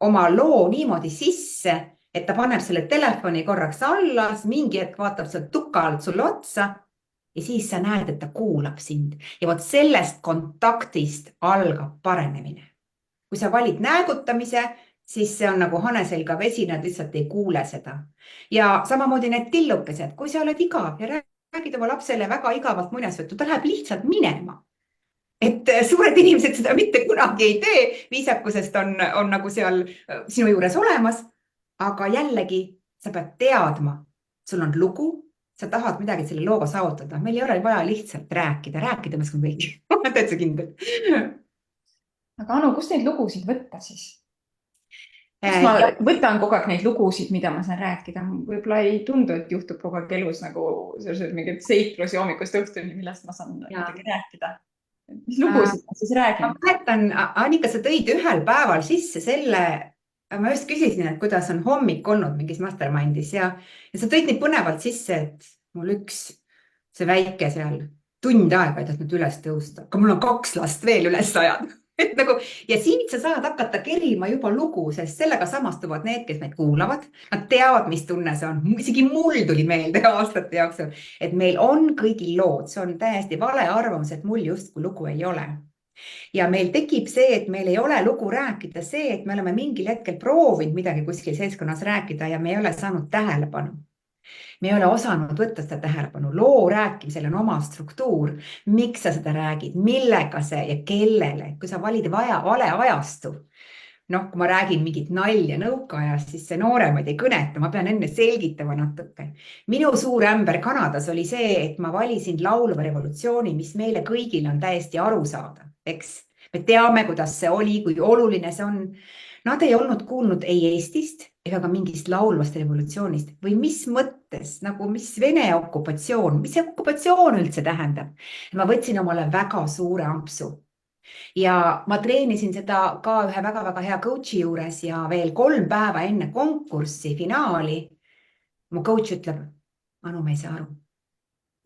[SPEAKER 2] oma loo niimoodi sisse, et ta paneb selle telefoni korraks alla, mingi hetk vaatab seal tukalt sulle otsa ja siis sa näed, et ta kuulab sind ja vot sellest kontaktist algab paranemine. Kui sa valid näägutamise, siis see on nagu hane selga vesi, nad lihtsalt ei kuule seda. Ja samamoodi need tillukesed, kui sa oled igav ja räägid oma lapsele väga igavalt muinasjuttu, ta läheb lihtsalt minema. Et suured inimesed seda mitte kunagi ei tee, viisakusest on nagu seal sinu juures olemas, aga jällegi sa pead teadma, sul on lugu, sa tahad midagi selle looga saavutada, meil ei ole vaja lihtsalt rääkida me oskame kõik, ma olen täitsa kindel.
[SPEAKER 1] Aga Anu, kust neid lugusid võtta siis? Kust ma võtan kogu aeg neid lugusid, mida ma saan rääkida? Võib-olla ei tundu, et juhtub kogu aeg elus nagu sellised mingid seiklusi hommikust õhtuni, millest ma saan midagi rääkida. Mis lugusid ma siis räägin?
[SPEAKER 2] Ma mäletan, Annika, sa tõid ühel päeval sisse selle, ma just küsisin, et kuidas on hommik olnud mingis mastermindis ja sa tõid neid põnevalt sisse, et mul see väike seal tund aega ei tahtnud üles tõusta, aga mul on 2 last veel üles ajada. Nagu, ja siin sa saad hakata kerima juba lugu, sest sellega samastuvad need, kes meid kuulavad. Nad teavad, mis tunne see on. Isegi mul tuli meelde aastate jooksul, et meil on kõigil lood. See on täiesti vale arvamus, et mul justkui lugu ei ole. Ja meil tekib see, et meil ei ole lugu rääkida, see, et me oleme mingil hetkel proovinud midagi kuskil seltskonnas rääkida ja me ei ole saanud tähelepanu. Me ei ole osanud võtta seda tähelepanu. Loo rääkimisel on oma struktuur. Miks sa seda räägid? Millega see ja kellele? Kui sa valid vale ajastu, kui ma räägin mingit nalja nõukaajast, siis see nooremaid ei kõneta. Ma pean enne selgitama natuke. Minu suur ämber Kanadas oli see, et ma valisin laulva revolutsiooni, mis meile kõigil on täiesti arusaadav. Eks me teame, kuidas see oli, kui oluline see on. Nad ei olnud kuulnud ei Eestist ega ka mingist laulvast revolutsioonist või mis mõttes, nagu mis Vene okupatsioon, mis see okupatsioon üldse tähendab. Ma võtsin omale väga suure ampsu ja ma treenisin seda ka ühe väga-väga hea coachi juures ja veel 3 päeva enne konkurssi finaali. Mu coach ütleb, Anu, ma ei saa aru.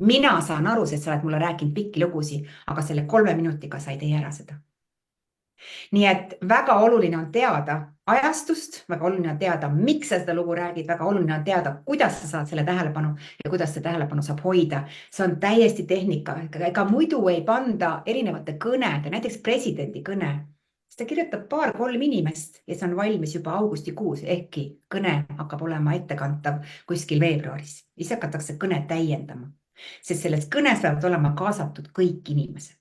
[SPEAKER 2] Mina saan aru, sest sa oled mulle rääkinud pikki lugusid, aga selle 3 minutiga sa ei tee ära seda. Nii et väga oluline on teada ajastust, väga oluline on teada, miks sa seda lugu räägid, väga oluline on teada, kuidas sa saad selle tähelepanu ja kuidas see tähelepanu saab hoida. See on täiesti tehnika, ega muidu ei panda erinevate kõnede, näiteks presidendi kõne. Ta kirjutab 2-3 inimest ja see on valmis juba augustikuus, ehkki kõne hakkab olema ettekantav kuskil veebruaris. Siis hakatakse kõne täiendama, sest selles kõnes peavad olema kaasatud kõik inimesed.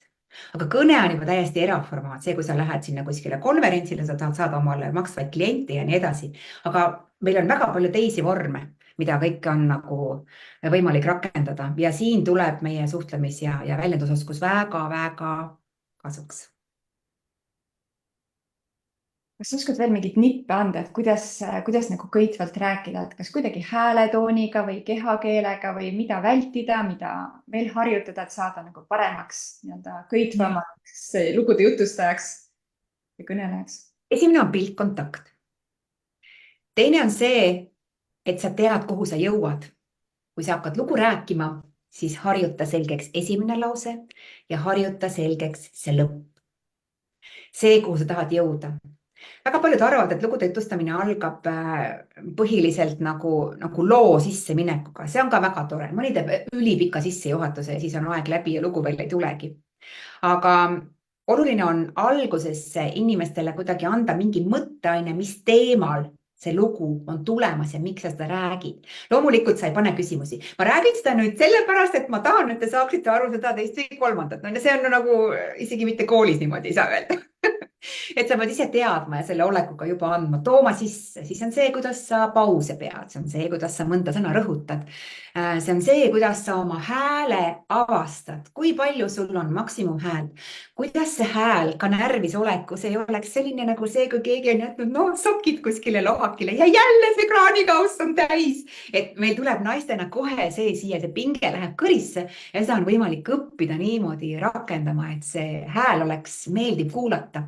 [SPEAKER 2] Aga kõne on juba täiesti eraformaat, see, kui sa lähed sinna kuskile konverentsile, sa tahad saada omale maksvaid kliente ja nii edasi. Aga meil on väga palju teisi vorme, mida kõike on nagu võimalik rakendada ja siin tuleb meie suhtlemis- ja väljendusoskus väga-väga kasuks.
[SPEAKER 1] Kas sa oskad veel mingit nippe anda, et kuidas nagu kõitvalt rääkida, et kas kuidagi hääletooniga või kehakeelega või mida vältida, mida veel harjutada, et saada nagu paremaks, kõitvamaks lugude jutustajaks ja kõnelejaks?
[SPEAKER 2] Esimene on piltkontakt. Teine on see, et sa tead, kuhu sa jõuad. Kui sa hakkad lugu rääkima, siis harjuta selgeks esimene lause ja harjuta selgeks see lõpp. See, kuhu sa tahad jõuda. Väga paljud arvavad, et lugude jutustamine algab põhiliselt nagu loo sisse minekuga. See on ka väga tore. Mõni teeb ülipika sissejuhatuse ja siis on aeg läbi ja lugu veel ei tulegi. Aga oluline on algusesse inimestele kuidagi anda mingi mõtteaine, mis teemal see lugu on tulemas ja miks sa seda räägid. Loomulikult sa ei pane küsimusi. Ma räägin seda nüüd sellepärast, et ma tahan, et te saaksite aru seda teist või kolmandat. No, see on nagu isegi mitte koolis niimoodi ei saa öelda. Et sa pead ise teadma ja selle olekuga juba andma, tooma sisse, siis on see, kuidas sa pause pead, see on see, kuidas sa mõnda sõna rõhutad. See on see, kuidas sa oma hääle avastad, kui palju sul on maksimumhääl, kuidas see hääl ka närvis olekus ei oleks selline nagu see, kui keegi on jätnud sokid kuskile lohakile ja jälle see kraanikauss on täis. Et meil tuleb naistena kohe see siia, see pinge läheb kõrisse ja seda on võimalik õppida niimoodi rakendama, et see hääl oleks meeldiv kuulata.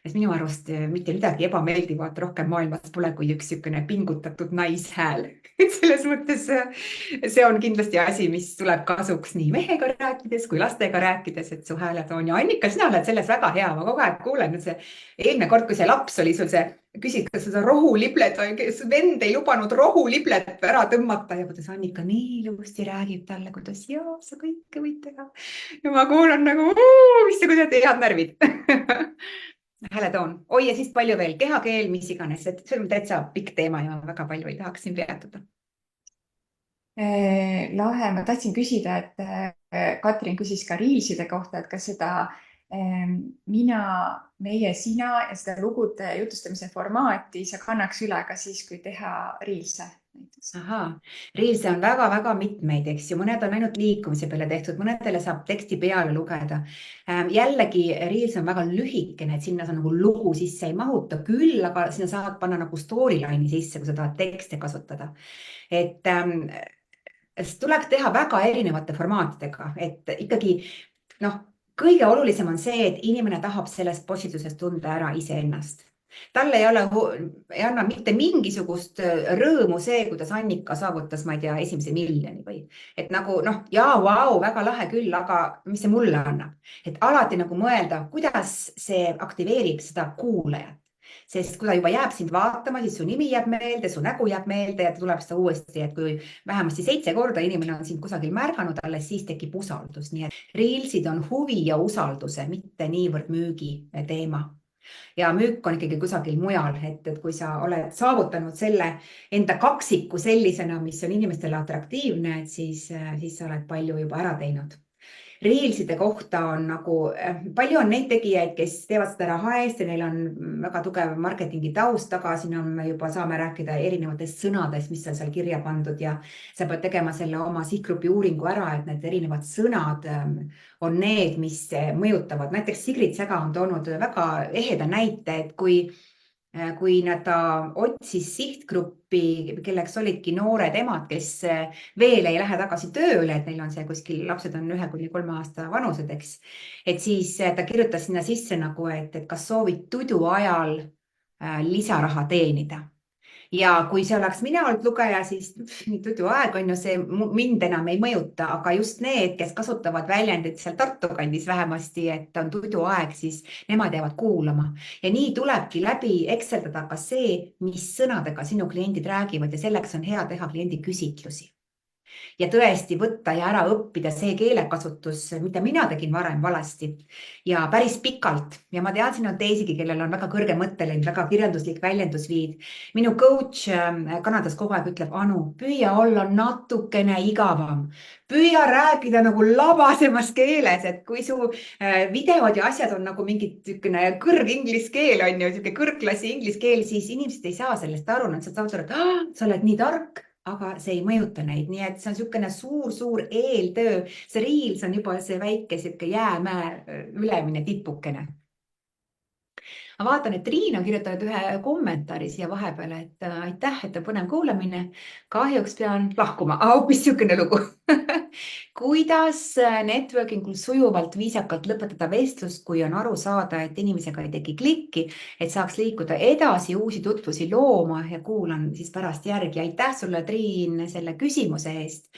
[SPEAKER 2] sest minu arust mitte midagi ebameeldivat rohkem maailmas pole kui üks niisugune pingutatud naishääl. Et selles mõttes see on kindlasti asi, mis tuleb kasuks nii mehega rääkides kui lastega rääkides, et su hääletoon ja Annika, sina oled selles väga hea, ma kogu aeg kuulen, et see eelmine kord, kui see laps oli sul see, küsid, kas seda rohuliblet või vend ei lubanud rohuliblet ära tõmmata ja kuidas Annika nii ilusti räägib talle, kuidas jaa, sa kõike võid teha. Ja ma kuulan nagu, missugused head närvid. Hääletoon. Oi, ja siis palju veel kehakeel, mis iganes, et see on täitsa pikk teema ja väga palju ei tahaks siin peatuda.
[SPEAKER 1] Lahe, ma tahtsin küsida, et Katrin küsis ka Reelside kohta, et kas seda mina, meie, sina ja seda lugude jutustamise formaati sa kannaks üle ka siis, kui teha Reelse näiteks.
[SPEAKER 2] Ahaa, Reelse on väga-väga mitmeid, eks ju, mõned on ainult liikumise peale tehtud, mõnedele saab teksti peale lugeda. Jällegi, Reelse on väga lühikene, et sinna sa nagu lugu sisse ei mahuta küll, aga sinna saad panna nagu storyline'i sisse, kui sa tahad tekste kasutada. Et tuleks teha väga erinevate formaatidega, et ikkagi kõige olulisem on see, et inimene tahab sellest postitusest tunda ära iseennast. Talle ei anna mitte mingisugust rõõmu see, kuidas Annika saavutas, ma ei tea, esimese miljoni või. Et nagu, jaa, vau, väga lahe küll, aga mis see mulle annab? Et alati nagu mõelda, kuidas see aktiveerib seda kuulajat. Sest kui ta juba jääb sind vaatama, siis su nimi jääb meelde, su nägu jääb meelde ja ta tuleb seda uuesti, et kui vähemasti 7 korda inimene on sind kusagil märganud, alles siis tekib usaldus. Nii et Reelsid on huvi ja usalduse, mitte niivõrd müügi teema. Ja müük on ikkagi kusagil mujal, et kui sa oled saavutanud selle enda kaksiku sellisena, mis on inimestele atraktiivne, et siis sa oled palju juba ära teinud. Reelside kohta on nagu, palju on neid tegijaid, kes teevad seda raha eest ja neil on väga tugev marketingi taust taga, siin on me juba saame rääkida erinevatest sõnadest, mis on seal kirja pandud ja sa pead tegema selle oma sihtgrupi uuringu ära, et need erinevad sõnad on need, mis mõjutavad. Näiteks Sigrid Säga on toonud väga eheda näite, et kui ta otsis sihtgruppi, kelleks olidki noored emad, kes veel ei lähe tagasi tööle, et neil on see kuskil, lapsed on 1–3 aasta vanused, eks. Et siis ta kirjutas sinna sisse nagu, et kas soovid tudu ajal lisaraha teenida. Ja kui see oleks mina olnud lugeja, siis tudu aeg on ju see mind enam ei mõjuta, aga just need, kes kasutavad väljendit seal Tartu kandis vähemasti, et on tudu aeg, siis nemad jäävad kuulama. Ja nii tulebki läbi ekseldada ka see, mis sõnadega sinu kliendid räägivad ja selleks on hea teha kliendi küsitlusi. Ja tõesti võtta ja ära õppida see keelekasutus, mida mina tegin varem valesti ja päris pikalt. Ja ma tean, siin on teisigi, kellel on väga kõrge mõtteline, väga kirjanduslik väljendusviid. Minu coach Kanadas kogu aeg ütleb, Anu, püüa olla natukene igavam. Püüa rääkida nagu labasemas keeles, et kui su videod ja asjad on nagu mingid kõrginglise keel, on ju, kõrgklassi inglise keel, siis inimesed ei saa sellest aru, nad saavad aru, et sa oled nii tark, aga see ei mõjuta neid, nii et see on niisugune suur eeltöö. See Reels on juba see väike jäämäe ülemine tipukene. Ma vaatan, et Triin on kirjutanud ühe kommentaari siia vahepeale, et aitäh, et on põnev kuulamine. Kahjuks pean lahkuma. Hoopis niisugune lugu. Kuidas networkingul sujuvalt viisakalt lõpetada vestlust, kui on aru saada, et inimesega ei teki klikki, et saaks liikuda edasi, uusi tutvusi looma ja kuulan siis pärast järgi. Aitäh sulle, Triin, selle küsimuse eest.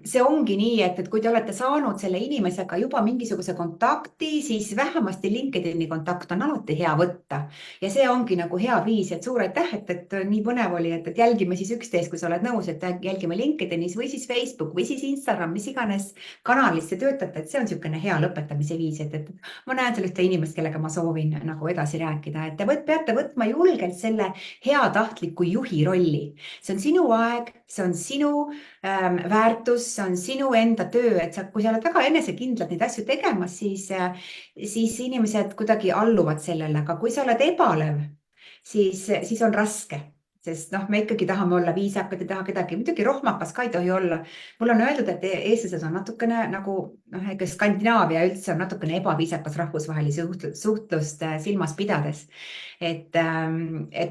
[SPEAKER 2] See ongi nii, et kui te olete saanud selle inimesega juba mingisuguse kontakti, siis vähemasti LinkedIni kontakt on alati hea võtta. Ja see ongi nagu hea viis, et suur aitäh, et nii põnev oli, et jälgime siis üksteist, kui sa oled nõus, et jälgime LinkedInis või siis Facebook või siis Instagram, mis iganes kanalis te töötate, et see on niisugune hea lõpetamise viis, et ma näen seal ühte inimest, kellega ma soovin nagu edasi rääkida, et te peate võtma julgelt selle heatahtliku juhi rolli. See on sinu aeg, see on sinu väärtus, see on sinu enda töö, et kui sa oled väga enesekindlad neid asju tegemas, siis inimesed kuidagi alluvad sellele, aga kui sa oled ebalev, siis on raske. Sest me ikkagi tahame olla viisakad ja taha kedagi, muidugi rohmakas ka ei tohi olla. Mul on öeldud, et eestlased on natukene nagu, Skandinaavia üldse on natukene ebaviisakas rahvusvahelisi suhtlust silmas pidades. Et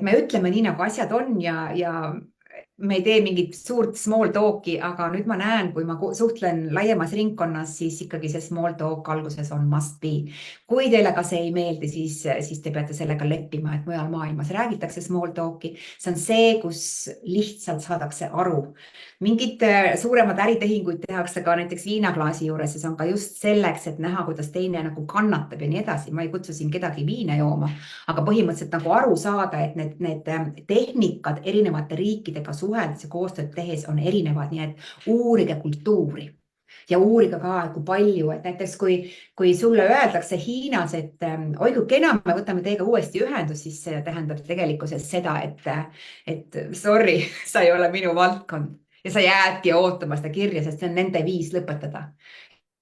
[SPEAKER 2] me ütleme nii, nagu asjad on ja me ei tee mingit suurt small talk'i, aga nüüd ma näen, kui ma suhtlen laiemas ringkonnas, siis ikkagi see small talk alguses on must be. Kui teile ka see ei meeldi, siis te peate sellega leppima, et mujal maailmas räägitakse small talk'i. See on see, kus lihtsalt saadakse aru. Mingid suuremad äritehinguid tehakse ka näiteks viinaklaasi juures ja see on ka just selleks, et näha, kuidas teine nagu kannatab ja nii edasi. Ma ei kutsu siin kedagi viina jooma, aga põhimõtteliselt nagu aru saada, et need tehnikad erinevate riikidega suheldes ja koostööd tehes on erinevad, nii et uurige kultuuri ja uurige ka, kui palju, et näiteks kui sulle öeldakse Hiinas, et oi kui kena, me võtame teiega uuesti ühendust, siis see tähendab tegelikkuses seda, et sorry, sa ei ole minu valdkond ja sa jäädki ootama seda kirja, sest see on nende viis lõpetada.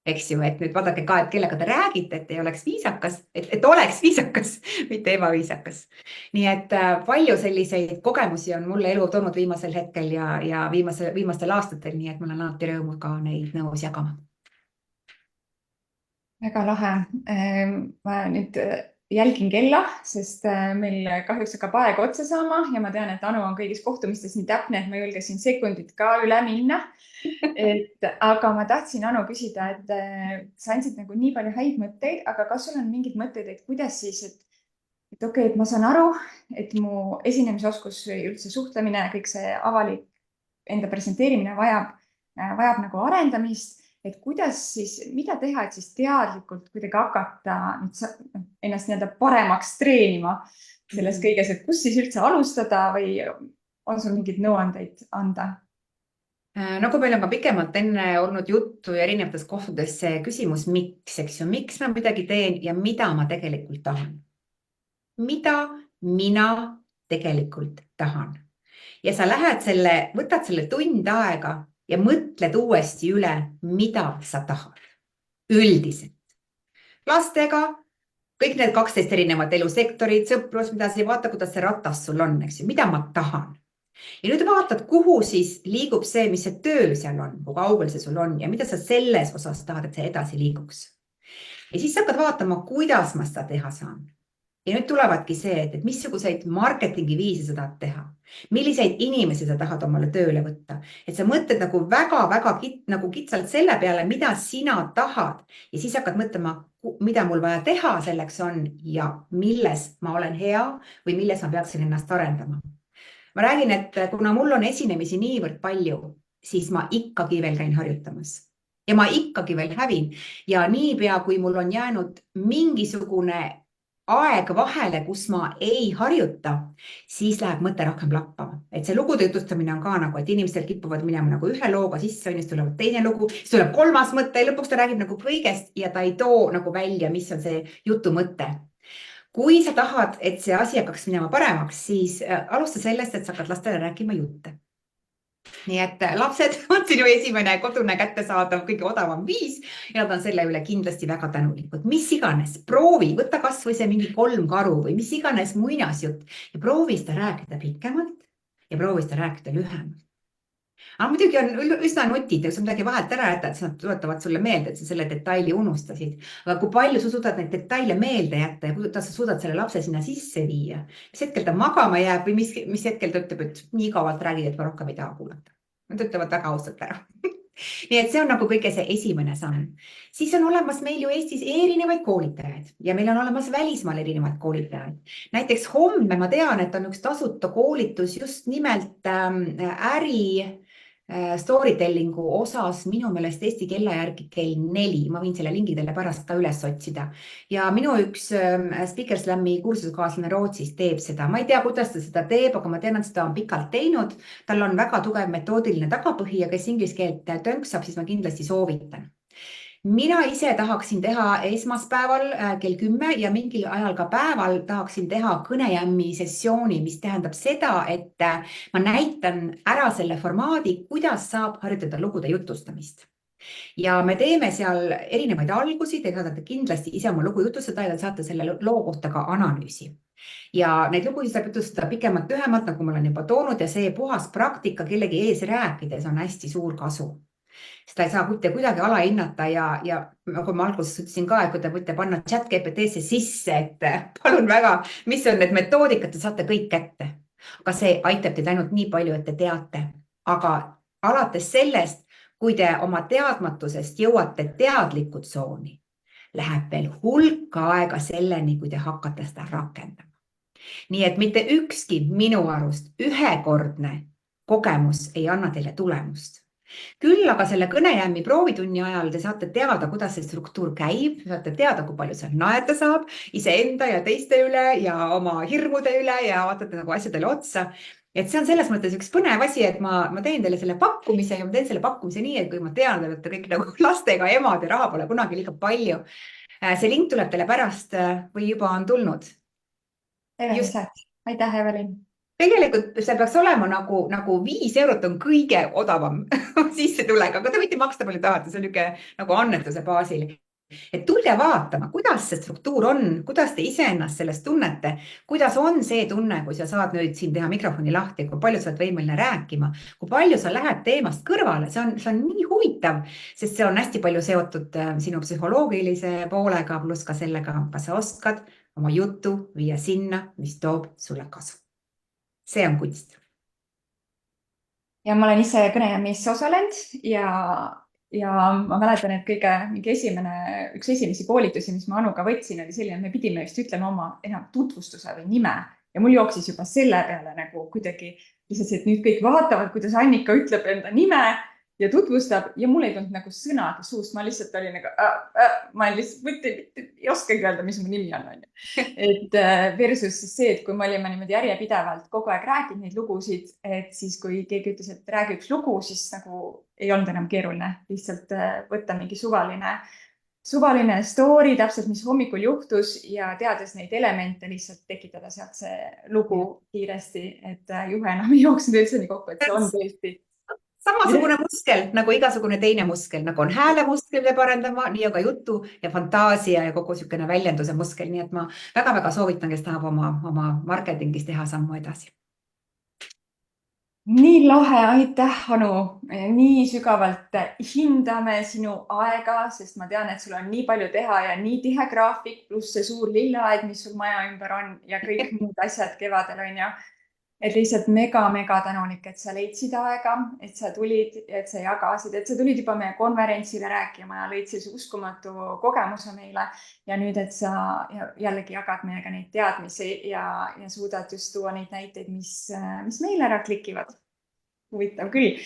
[SPEAKER 2] Eks ju, et nüüd vaadake ka, et kellega te räägite, et ei oleks viisakas, et oleks viisakas, mitte ebaviisakas. Nii et palju selliseid kogemusi on mulle elu toonud viimasel hetkel ja viimastel aastatel, nii et mul on alati rõõmu ka neid nõus jagama.
[SPEAKER 1] Väga lahe. Ma nüüd jälgin kella, sest meil kahjuks hakkab aeg otsa saama ja ma tean, et Anu on kõigis kohtumistes nii täpne, et ma julgesin sekundit ka üle minna. Aga ma tahtsin Anu küsida, et sa andsid nagu nii palju häid mõtteid, aga kas sul on mingid mõtteid, et kuidas siis, et okei, et ma saan aru, et mu esinemisoskus üldse suhtlemine, kõik see avalik enda presenteerimine vajab nagu arendamist, et kuidas siis, mida teha, et siis teadlikult kuidagi hakata ennast nii-öelda paremaks treenima selles kõiges, et kus siis üldse alustada või on sul mingid nõuandeid anda?
[SPEAKER 2] Nagu meil on ka pikemalt enne olnud juttu ja erinevates kohtades see küsimus, miks, eks ju, miks ma midagi teen ja mida ma tegelikult tahan. Mida mina tegelikult tahan. Ja sa võtad selle tund aega ja mõtled uuesti üle, mida sa tahad. Üldiselt. Lastega, kõik need 12 erinevat elusektorid, sõprus, mida sa ei vaata, kuidas see ratas sul on, eks ju, mida ma tahan. Ja nüüd vaatad, kuhu siis liigub see, mis see töö seal on, kui kaugel see sul on ja mida sa selles osas tahad, et see edasi liiguks. Ja siis hakkad vaatama, kuidas ma seda teha saan. Ja nüüd tulevadki see, et missuguseid marketingi viisi sa tahad teha. Milliseid inimesi sa tahad omale tööle võtta. Et sa mõtled nagu väga kitsalt selle peale, mida sina tahad. Ja siis hakkad mõtlema, mida mul vaja teha selleks on ja milles ma olen hea või milles ma peaksin ennast arendama. Ma räägin, et kuna mul on esinemisi niivõrd palju, siis ma ikkagi veel käin harjutamas. Ja ma ikkagi veel hävin. Ja niipea, kui mul on jäänud mingisugune aeg vahele, kus ma ei harjuta, siis läheb mõte rohkem lappama. Et see lugude jutustamine on ka nagu, et inimestel kippuvad minema nagu ühe looga sisse, siis tuleb teine lugu, siis tuleb kolmas mõte ja lõpuks ta räägib nagu kõigest ja ta ei too nagu välja, mis on see jutu mõte. Kui sa tahad, et see asi hakkaks minema paremaks, siis alusta sellest, et sa hakkad lastele rääkima jutte. Nii et lapsed on sinu esimene kodune kättesaadav kõige odavam viis ja nad on selle üle kindlasti väga tänulikud. Mis iganes, proovi, võtta kas või see mingi 3 karu või mis iganes muinasjutt ja proovi seda rääkida pikemalt ja proovi seda rääkida lühemalt. Aga muidugi on üsna nutid, kui sa midagi vahelt ära jätad, siis nad tuletavad sulle meelde, et sa selle detaili unustasid. Aga kui palju sa suudad neid detaile meelde jätta ja kuidas sa suudad selle lapse sinna sisse viia? Mis hetkel ta magama jääb või mis hetkel ta ütleb, et nii kauvalt räägid, et ma rohkem ei taha kuulata. Nad ütlevad väga ausalt ära. Nii et see on nagu kõige see esimene samm. Siis on olemas meil ju Eestis erinevaid koolitajaid ja meil on olemas välismaal erinevaid koolitajaid. Näiteks homme ma tean, et on üks tasuta koolitus just nimelt storytellingu osas minu meelest Eesti kella järgi kell 4. Ma võin selle lingi teile pärast ka üles otsida. Ja minu üks Speaker Slami kursuskaaslane Rootsist teeb seda. Ma ei tea, kuidas ta seda teeb, aga ma tean, et seda on pikalt teinud. Tal on väga tugev metoodiline tagapõhi ja kes inglise keelt tönksab, siis ma kindlasti soovitan. Mina ise tahaksin teha esmaspäeval kell 10 ja mingil ajal ka päeval tahaksin teha kõnejämmi sessiooni, mis tähendab seda, et ma näitan ära selle formaadi, kuidas saab harjutada lugude jutustamist. Ja me teeme seal erinevaid algusi, te saate kindlasti ise oma lugu jutustada ja saate selle loo kohta ka analüüsi. Ja neid lugusid saab jutustada pikemalt lühemalt, nagu ma olen juba toonud ja see puhas praktika kellegi ees rääkides on hästi suur kasu. Seda ei saa kuidagi alahinnata ja nagu ma alguses ütlesin ka, et kui te võite panna ChatGPT-sse sisse, et palun väga, mis on need metoodikad, te saate kõik kätte. aga see aitab teid ainult nii palju, et te teate. Aga alates sellest, kui te oma teadmatusest jõuate teadlikud tsooni, läheb veel hulka aega selleni, kui te hakkate seda rakendama. Nii et mitte ükski minu arust ühekordne kogemus ei anna teile tulemust. Küll aga selle kõnejäämi proovitunni ajal te saate teada, kuidas see struktuur käib, saate teada, kui palju seal naerda saab iseenda ja teiste üle ja oma hirmude üle ja vaatate nagu asjadele otsa. Et see on selles mõttes üks põnev asi, et ma teen teile selle pakkumise ja ma teen selle pakkumise nii, et kui ma tean, et te kõik nagu lastega emad ja raha pole kunagi liiga palju. See link tuleb teile pärast või juba on tulnud.
[SPEAKER 1] Aitäh, Evelin.
[SPEAKER 2] Tegelikult see peaks olema nagu 5 eurot on kõige odavam sissetulek, aga te võite maksta palju tahate, see on niisugune nagu annetuse baasil. Et tulge vaatama, kuidas see struktuur on, kuidas te iseennast sellest tunnete, kuidas on see tunne, kui sa saad nüüd siin teha mikrofoni lahti, kui palju sa oled võimeline rääkima, kui palju sa lähed teemast kõrvale, see on nii huvitav, sest see on hästi palju seotud sinu psühholoogilise poolega, pluss ka sellega, kas sa oskad oma jutu viia sinna, mis toob sulle kasu. See on kunst.
[SPEAKER 1] Ja ma olen ise kõnejäämis osalenud ja ma mäletan, et üks esimesi koolitusi, mis ma Anuga võtsin, oli selline, me pidime vist ütlema oma tutvustuse või nime ja mul jooksis juba selle peale nagu kuidagi lihtsalt, et nüüd kõik vaatavad, kuidas Annika ütleb enda nime ja tutvustab ja mul ei tulnud nagu sõnagi suust, ma lihtsalt olin nagu, ma lihtsalt ei oskagi öelda, mis mu nimi on. Et versus see, et kui me olime niimoodi järjepidevalt kogu aeg rääkinud neid lugusid, et siis kui keegi ütles, et räägi üks lugu, siis nagu ei olnud enam keeruline lihtsalt võtta mingi suvaline story, täpselt mis hommikul juhtus ja teades neid elemente lihtsalt tekitada sealt see lugu kiiresti, et juhe enam ei jooksnud üldse nii kokku, et see on tõesti
[SPEAKER 2] samasugune muskel nagu igasugune teine muskel, nagu on hääle muskel, mida parendama, nii aga jutu ja fantaasia ja kogu niisugune väljenduse muskel. Nii et ma väga-väga soovitan, kes tahab oma marketingis teha sammu edasi.
[SPEAKER 1] Nii lahe, aitäh, Anu. Nii sügavalt hindame sinu aega, sest ma tean, et sul on nii palju teha ja nii tihe graafik, pluss see suur lilleaed, mis sul maja ümber on ja kõik muud asjad kevadel on ju. Et lihtsalt mega tänulik, et sa leidsid aega, et sa tulid, et sa jagasid, et sa tulid juba meie konverentsile rääkima ja lõid siis uskumatu kogemuse meile. Ja nüüd, et sa jällegi jagad meiega neid teadmisi ja suudad just tuua neid näiteid, mis meile ära klikivad. Huvitav küll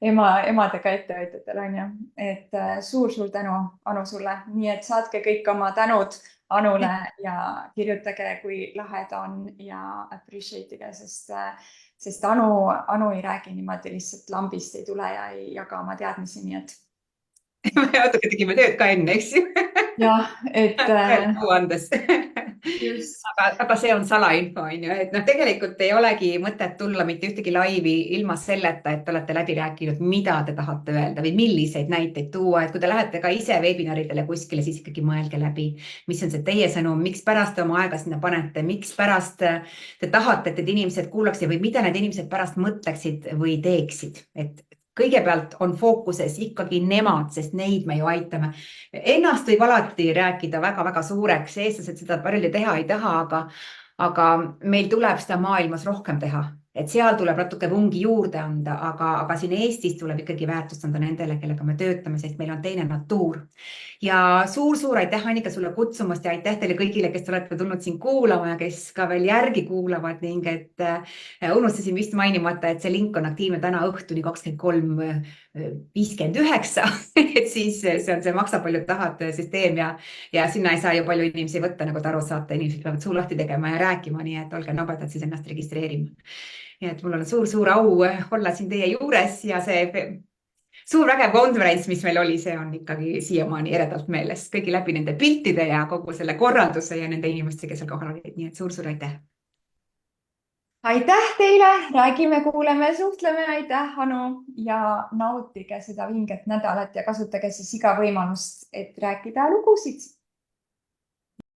[SPEAKER 1] emadega ettevõtjatel on ju. Et suur tänu, Anu, sulle. Nii et saatke kõik oma tänud Anule ja kirjutage, kui lahe ta on ja appreciate ige, sest Anu ei räägi niimoodi lihtsalt lambist, ei tule ja ei jaga oma teadmisi, nii et.
[SPEAKER 2] Natuke tegime tööd ka enne, eks ju?
[SPEAKER 1] Jah, et.
[SPEAKER 2] Aga see on salainfo, on ju, et tegelikult ei olegi mõtet tulla mitte ühtegi laivi ilma selleta, et te olete läbi rääkinud, mida te tahate öelda või milliseid näiteid tuua, et kui te lähete ka ise webinaridele kuskile, siis ikkagi mõelge läbi, mis on see teie sõnum, miks pärast te oma aega sinna panete, miks pärast te tahate, et inimesed kuulaksid või mida need inimesed pärast mõtleksid või teeksid, et kõigepealt on fookuses ikkagi nemad, sest neid me ju aitame. Ennast võib alati rääkida väga-väga suureks, eestlased seda palju teha ei taha, aga meil tuleb seda maailmas rohkem teha. Et seal tuleb natuke vungi juurde anda, aga siin Eestis tuleb ikkagi väärtust anda nendele, kellega me töötame, sest meil on teine natuur. Ja suur aitäh, Annika, sulle kutsumast ja aitäh teile kõigile, kes olete tulnud siin kuulama ja kes ka veel järgi kuulavad ning et unustasin vist mainimata, et see link on aktiivne täna õhtuni 23:59, et siis see on see maksa palju tahad süsteem ja sinna ei saa ju palju inimesi võtta, nagu te aru saate, inimesed peavad suu lahti tegema ja rääkima, nii et olge nobedad siis ennast registreerima. Ja et mul on suur au olla siin teie juures ja see suur vägev konverents, mis meil oli, see on ikkagi siiamaani eredalt meeles kõigi läbi nende piltide ja kogu selle korralduse ja nende inimeste, kes seal kohal olid. Nii et suur aitäh.
[SPEAKER 1] Aitäh teile, räägime, kuuleme, suhtleme, aitäh, Anu ja nautige seda vinget nädalat ja kasutage siis iga võimalust, et rääkida lugusid.